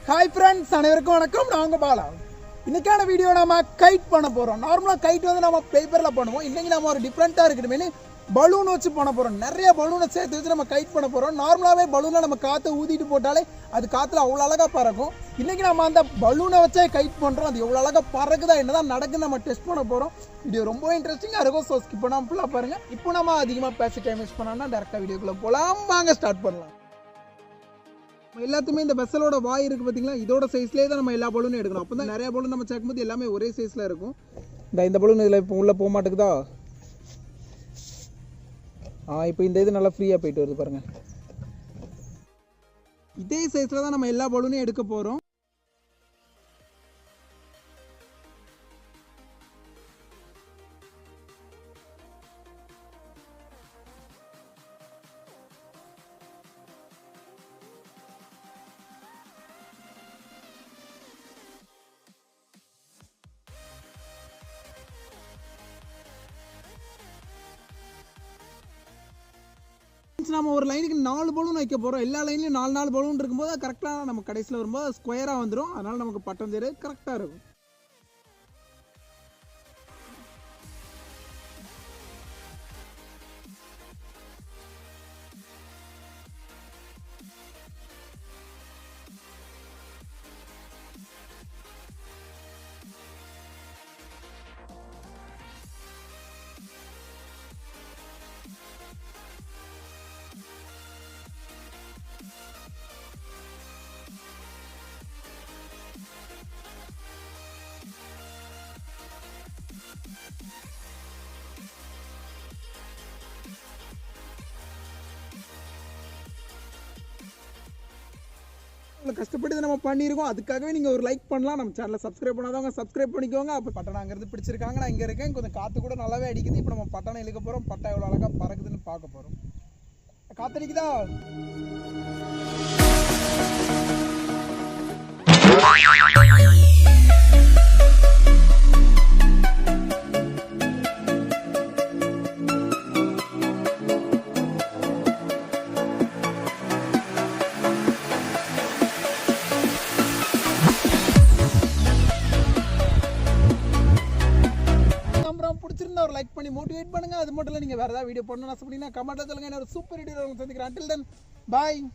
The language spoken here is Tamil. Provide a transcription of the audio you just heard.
ஹாய் ஃப்ரெண்ட்ஸ், அனைவருக்கும் வணக்கம். நான் உங்கள் பாலா. இன்றைக்கான வீடியோ நம்ம கைட் பண்ண போகிறோம். நார்மலாக கைட் வந்து நம்ம பேப்பரில் பண்ணுவோம். இன்றைக்கி நம்ம ஒரு டிஃப்ரெண்ட்டாக இருக்கணுமே பலூன் வச்சு பண்ண போகிறோம். நிறைய பலூனை சேர்த்து வச்சு நம்ம கைட் பண்ண போகிறோம். நார்மலாகவே பலூனை நம்ம காற்றை ஊதிட்டு போட்டாலே அது காற்றுல அவ்வளோ அழகாக பறக்கும். இன்றைக்கி நம்ம அந்த பலூனை வச்சே கைட் பண்ணுறோம். அது எவ்வளோ அழகாக பறக்குதா என்னதான் நடக்குன்னு நம்ம டெஸ்ட் பண்ண போகிறோம். வீடியோ ரொம்ப இன்ட்ரெஸ்டிங்காக இருக்கும். ஸோ ஸ்கிப் பண்ணாமல் ஃபுல்லாக பாருங்கள். இப்போ நம்ம அதிகமாக பேசி டைம் வேஸ்ட் பண்ணோம்னா டேரெக்டாக வீடியோக்குள்ளே போகலாம். வாங்க ஸ்டார்ட் பண்ணலாம். எல்லாத்துமே இந்த வெசலோட வாய் இருக்குது பார்த்தீங்களா, இதோட சைஸ்லேயே தான் நம்ம எல்லா பலூனும் எடுக்கணும். அப்போ தான் நிறைய பலூன் நம்ம சேர்க்கும்போது எல்லாமே ஒரே சைஸில் இருக்கும். இந்த பலூன் இதில் இப்போ உள்ளே போக மாட்டேங்குதா? இப்போ இந்த இது நல்லா ஃப்ரீயாக போயிட்டு வருது பாருங்கள். இதே சைஸில் தான் நம்ம எல்லா பலூனையும் எடுக்க போகிறோம். நம்ம ஒரு லைனுக்கு 4 பலூன் வைக்க போகிறோம். எல்லா லைன்லையும் 4 பலூன் இருக்கும்போது கரெக்டாக நம்ம கடைசியில் வரும்போது ஸ்கொயராக வந்துடும். அதனால் நமக்கு பட்டம் தேர் கரெக்டாக இருக்கும். கஷ்டப்பட்டு நம்ம பண்ணியிருக்கோம். அதுக்காகவே நீங்கள் ஒரு லைக் பண்ணலாம். நம்ம சேனலை சப்ஸ்கிரைப் பண்ணாதவங்க சப்ஸ்கிரைப் பண்ணிக்கோங்க. அப்போ பட்டணம் அங்கேருந்து பிடிச்சிருக்காங்க, நான் இங்கே இருக்கேன். கொஞ்சம் காற்று கூட நல்லாவே அடிக்குது. இப்போ நம்ம பட்டணம் இழுக்க போகிறோம். பட்டம் எவ்வளோ அழகாக பறக்குதுன்னு பார்க்க போகிறோம். காத்தடிக்குதா? பிடிச்சிருந்தா ஒரு லைக் பண்ணி மோட்டிவேட் பண்ணுங்க. அது மட்டும் இல்லை, நீங்கள் வேறு ஏதாவது வீடியோ பண்ணணும்னு ஆசைப்பட்டீங்கன்னா கமெண்ட்டில் சொல்லுங்கள். என்ன ஒரு சூப்பர் வீடியோ சந்திக்கிறேன். until then bye.